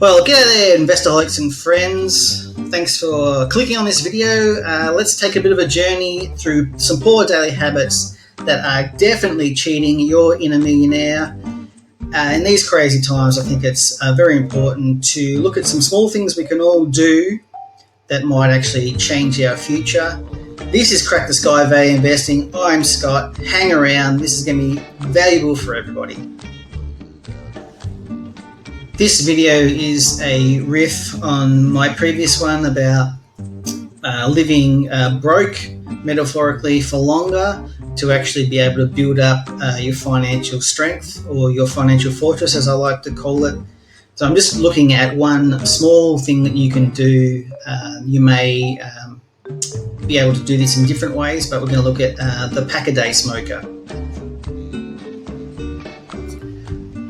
Well, get out there, investorholics and friends. Thanks for clicking on this video. Let's take a bit of a journey through some poor daily habits that are definitely cheating your inner millionaire. In these crazy times, I think it's very important to look at some small things we can all do that might actually change our future. This is Crack the Sky Value Investing. I'm Scott. Hang around. This is going to be valuable for everybody. This video is a riff on my previous one about living broke, metaphorically, for longer to actually be able to build up your financial strength, or your financial fortress, as I like to call it. So I'm just looking at one small thing that you can do. You may be able to do this in different ways, but we're going to look at the pack-a-day smoker.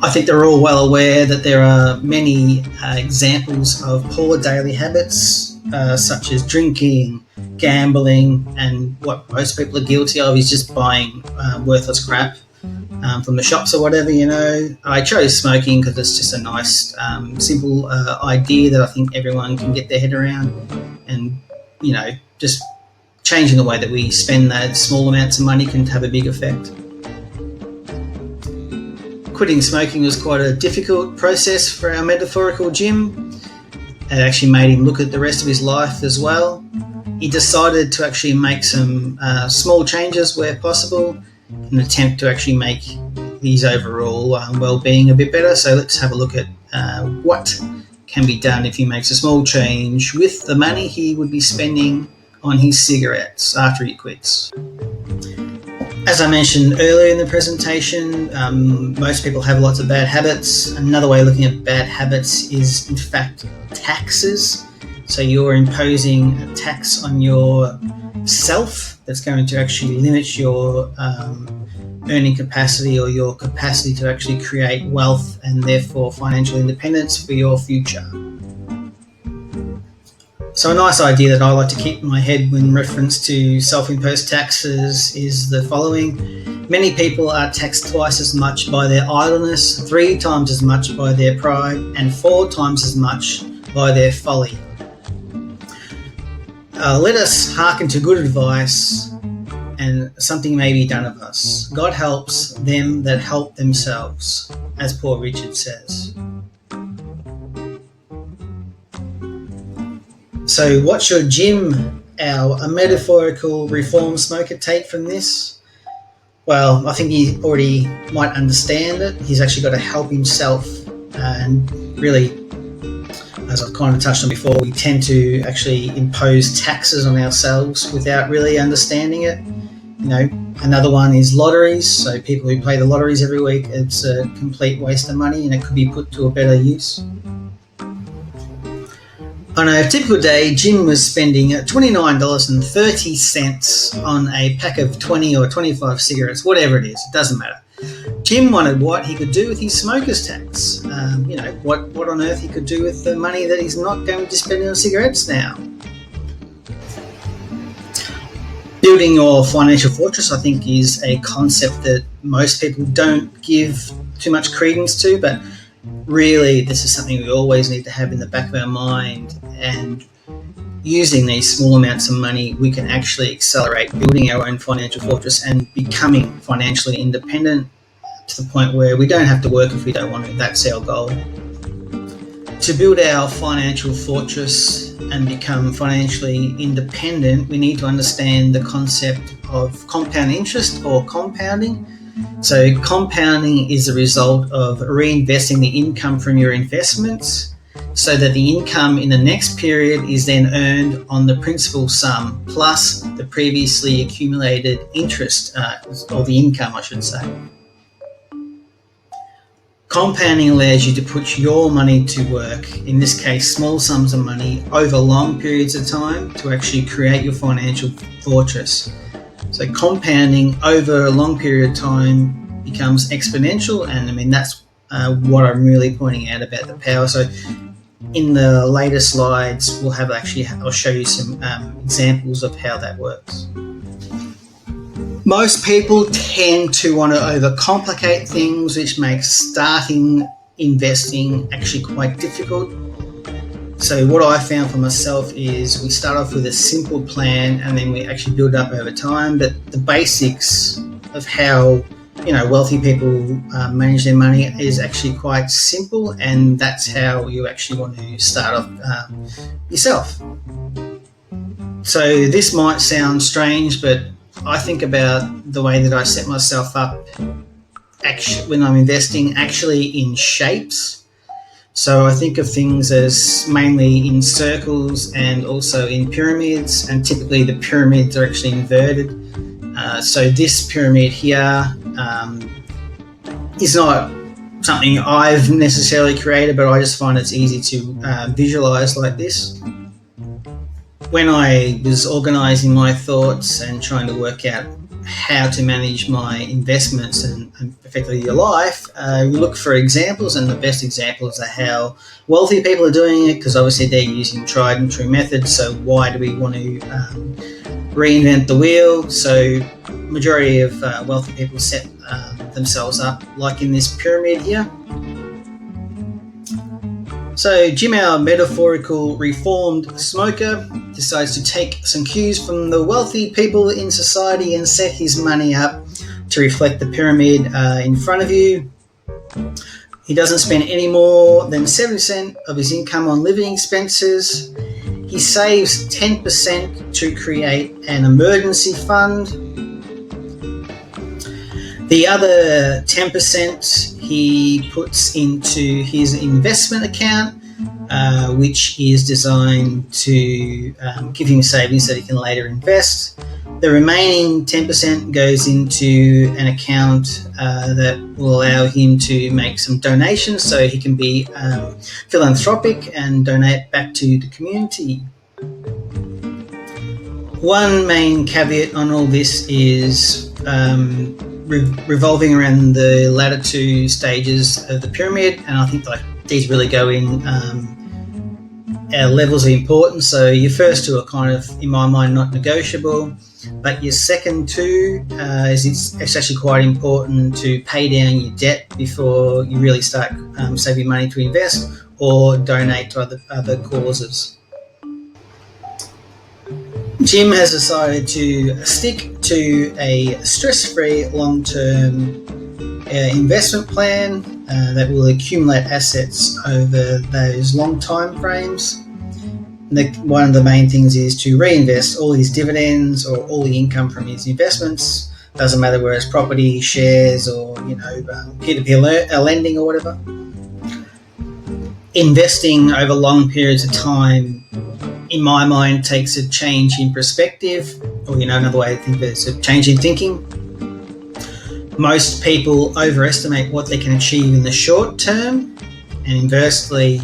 I think they're all well aware that there are many examples of poor daily habits, such as drinking, gambling, and what most people are guilty of is just buying worthless crap from the shops or whatever, you know. I chose smoking because it's just a nice, simple idea that I think everyone can get their head around, and, you know, just changing the way that we spend that small amounts of money can have a big effect. Quitting smoking was quite a difficult process for our metaphorical Jim. It actually made him look at the rest of his life as well. He decided to actually make some small changes where possible in an attempt to actually make his overall well-being a bit better. So let's have a look at what can be done if he makes a small change with the money he would be spending on his cigarettes after he quits. As I mentioned earlier in the presentation, most people have lots of bad habits. Another way of looking at bad habits is, in fact, taxes. So you're imposing a tax on yourself that's going to actually limit your earning capacity, or your capacity to actually create wealth and therefore financial independence for your future. So a nice idea that I like to keep in my head in reference to self-imposed taxes is the following. Many people are taxed twice as much by their idleness, 3 times as much by their pride, and 4 times as much by their folly. Let us hearken to good advice, and something may be done of us. God helps them that help themselves, as Poor Richard says. So what should Jim, a metaphorical reform smoker, take from this? Well, I think he already might understand it. He's actually got to help himself, and really, as I've kind of touched on before, we tend to actually impose taxes on ourselves without really understanding it. You know, another one is lotteries. So people who play the lotteries every week, it's a complete waste of money, and it could be put to a better use. On a typical day, Jim was spending $29.30 on a pack of 20 or 25 cigarettes, whatever it is, it doesn't matter. Jim wanted what he could do with his smoker's tax. You know, what on earth he could do with the money that he's not going to be spending on cigarettes now. Building your financial fortress, I think, is a concept that most people don't give too much credence to, but really, this is something we always need to have in the back of our mind, and using these small amounts of money, we can actually accelerate building our own financial fortress and becoming financially independent to the point where we don't have to work if we don't want to. That's our goal. To build our financial fortress and become financially independent, we need to understand the concept of compound interest, or compounding. So compounding is the result of reinvesting the income from your investments, so that the income in the next period is then earned on the principal sum plus the previously accumulated interest, or the income, I should say. Compounding allows you to put your money to work, in this case small sums of money, over long periods of time to actually create your financial fortress. So compounding over a long period of time becomes exponential, and I mean that's what I'm really pointing out about the power. So in the later slides, I'll show you some examples of how that works. Most people tend to want to overcomplicate things, which makes starting investing actually quite difficult. So what I found for myself is we start off with a simple plan and then we actually build up over time. But the basics of how wealthy people manage their money is actually quite simple, and that's how you actually want to start off yourself. So this might sound strange, but I think about the way that I set myself up when I'm investing actually in shapes. So I think of things as mainly in circles and also in pyramids, and typically the pyramids are actually inverted. So this pyramid here is not something I've necessarily created, but I just find it's easy to visualize like this. When I was organising my thoughts and trying to work out how to manage my investments and effectively your life, you look for examples, and the best examples are how wealthy people are doing it, because obviously they're using tried and true methods. So why do we want to reinvent the wheel? So majority of wealthy people set themselves up like in this pyramid here. So Jim, our metaphorical reformed smoker, decides to take some cues from the wealthy people in society and set his money up to reflect the pyramid in front of you. He doesn't spend any more than 7% of his income on living expenses. He saves 10% to create an emergency fund. The other 10% he puts into his investment account, which is designed to give him savings that he can later invest. The remaining 10% goes into an account that will allow him to make some donations, so he can be philanthropic and donate back to the community. One main caveat on all this is revolving around the latter two stages of the pyramid, and I think these really go in levels of importance. So your first two are kind of, in my mind, not negotiable, but your second two it's actually quite important to pay down your debt before you really start saving money to invest or donate to other causes. Jim has decided to stick to a stress-free long-term investment plan that will accumulate assets over those long time frames. One of the main things is to reinvest all his dividends or all the income from his investments. Doesn't matter whether it's property, shares, or peer-to-peer lending or whatever. Investing over long periods of time, in my mind, takes a change in perspective, or another way to think of it is a change in thinking. Most people overestimate what they can achieve in the short term, and inversely,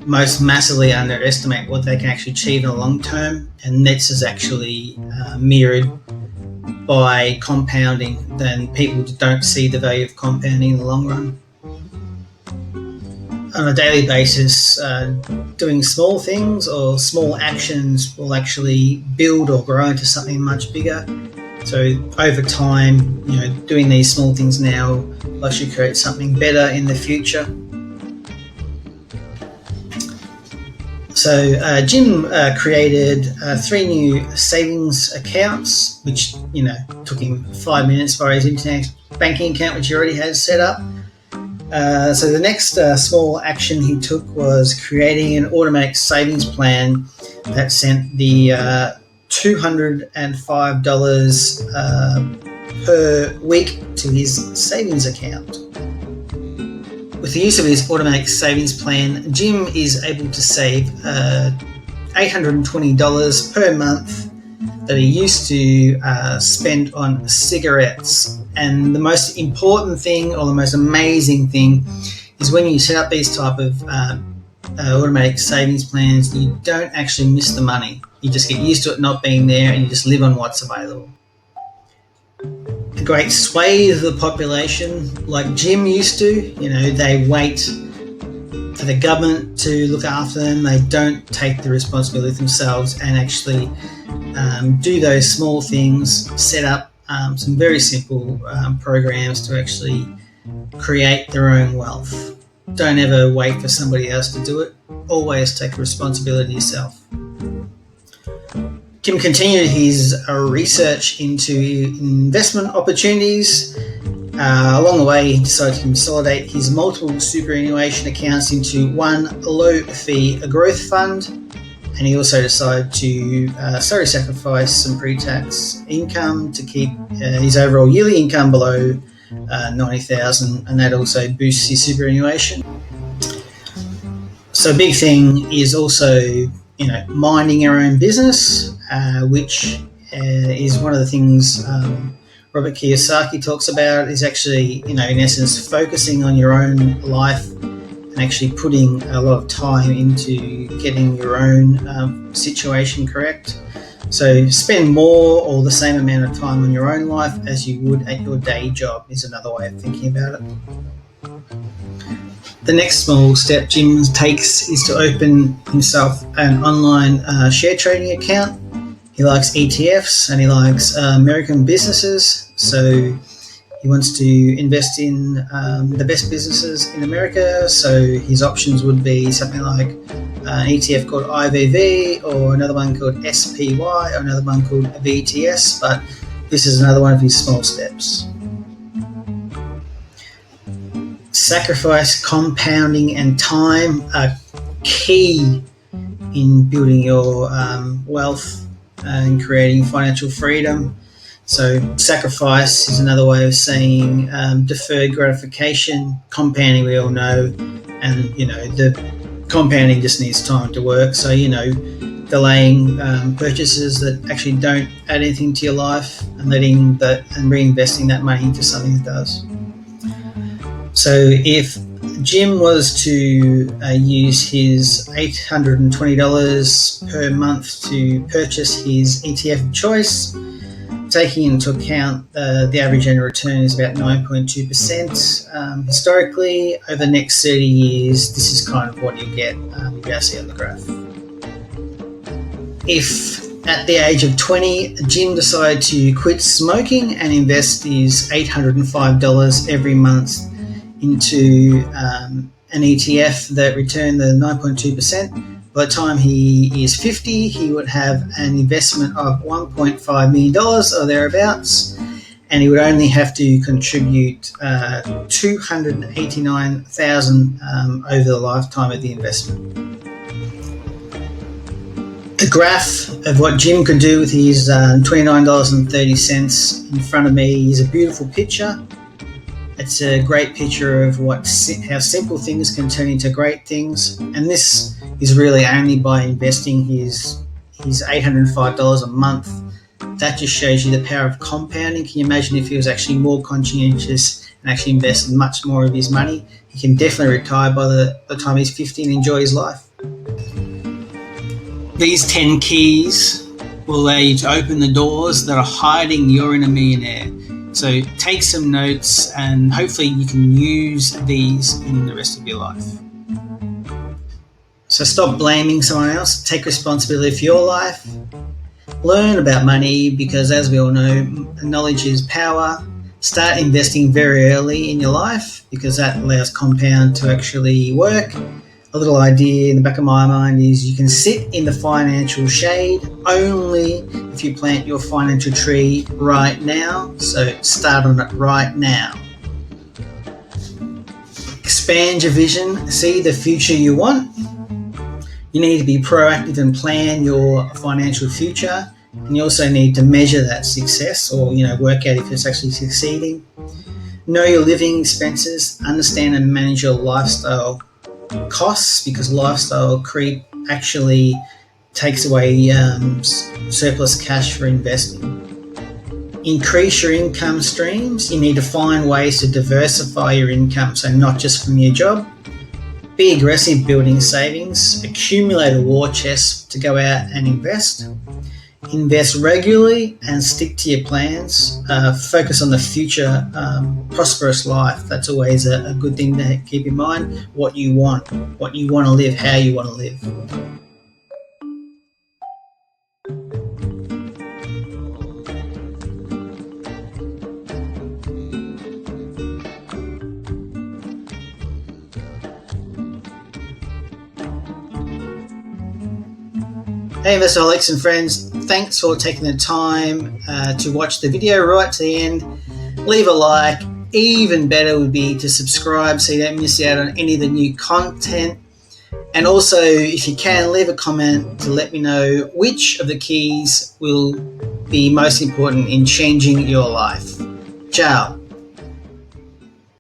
most massively underestimate what they can actually achieve in the long term. And this is actually mirrored by compounding. Then people don't see the value of compounding in the long run. On a daily basis, doing small things or small actions will actually build or grow into something much bigger. So over time, doing these small things now will actually create something better in the future. So Jim created 3 new savings accounts, which took him 5 minutes via his internet banking account, which he already has set up. So the next small action he took was creating an automatic savings plan that sent the $205 per week to his savings account. With the use of his automatic savings plan, Jim is able to save $820 per month that he used to spend on cigarettes. And the most important thing, or the most amazing thing, is when you set up these type of automatic savings plans, you don't actually miss the money. You just get used to it not being there, and you just live on what's available. A great swathe of the population, like Jim used to, they wait for the government to look after them. They don't take the responsibility themselves and actually do those small things, set up some very simple programs to actually create their own wealth. Don't ever wait for somebody else to do it. Always take responsibility yourself. Jim continued his research into investment opportunities. Along the way, he decided to consolidate his multiple superannuation accounts into one low-fee growth fund, and he also decided to sacrifice some pre-tax income to keep his overall yearly income below $90,000, and that also boosts his superannuation. So a big thing is also, minding your own business, which is one of the things Robert Kiyosaki talks about, is actually, in essence, focusing on your own life and actually putting a lot of time into getting your own situation correct. So spend more or the same amount of time on your own life as you would at your day job is another way of thinking about it. The next small step Jim takes is to open himself an online share trading account. He likes ETFs and he likes American businesses, so he wants to invest in the best businesses in America. So his options would be something like an ETF called IVV, or another one called SPY, or another one called VTS, but this is another one of his small steps. Sacrifice, compounding, and time are key in building your wealth and creating financial freedom. So sacrifice is another way of saying deferred gratification. Compounding, we all know, and the compounding just needs time to work. So delaying purchases that actually don't add anything to your life, and reinvesting that money into something that does. So if Jim was to use his $820 per month to purchase his ETF of choice, taking into account the average annual return is about 9.2%. Historically, over the next 30 years, this is kind of what you get. You'll be able to see on the graph. If at the age of 20, Jim decided to quit smoking and invest his $805 every month into an ETF that returned the 9.2%. By the time he is 50, he would have an investment of $1.5 million or thereabouts, and he would only have to contribute $289,000 over the lifetime of the investment. The graph of what Jim could do with his $29.30 in front of me is a beautiful picture. It's a great picture of how simple things can turn into great things, and this is really only by investing his $805 a month. That just shows you the power of compounding. Can you imagine if he was actually more conscientious and actually invested much more of his money? He can definitely retire by the time he's 50 and enjoy his life. These 10 keys will allow you to open the doors that are hiding You're in a Millionaire. So take some notes, and hopefully you can use these in the rest of your life. So stop blaming someone else. Take responsibility for your life. Learn about money, because as we all know, knowledge is power. Start investing very early in your life, because that allows compound to actually work. A little idea in the back of my mind is you can sit in the financial shade only if you plant your financial tree right now. So start on it right now. Expand your vision. See the future you want. You need to be proactive and plan your financial future. And you also need to measure that success, or work out if it's actually succeeding. Know your living expenses. Understand and manage your lifestyle costs, because lifestyle creep actually takes away surplus cash for investing. Increase your income streams. You need to find ways to diversify your income, so not just from your job. Be aggressive building savings. Accumulate a war chest to go out and invest. Invest regularly and stick to your plans. Focus on the future prosperous life. That's always a good thing to keep in mind. What you want to live, how you want to live. Hey Investoholics and friends, thanks for taking the time to watch the video right to the end. Leave a like. Even better would be to subscribe so you don't miss out on any of the new content. And also, if you can, leave a comment to let me know which of the keys will be most important in changing your life. Ciao.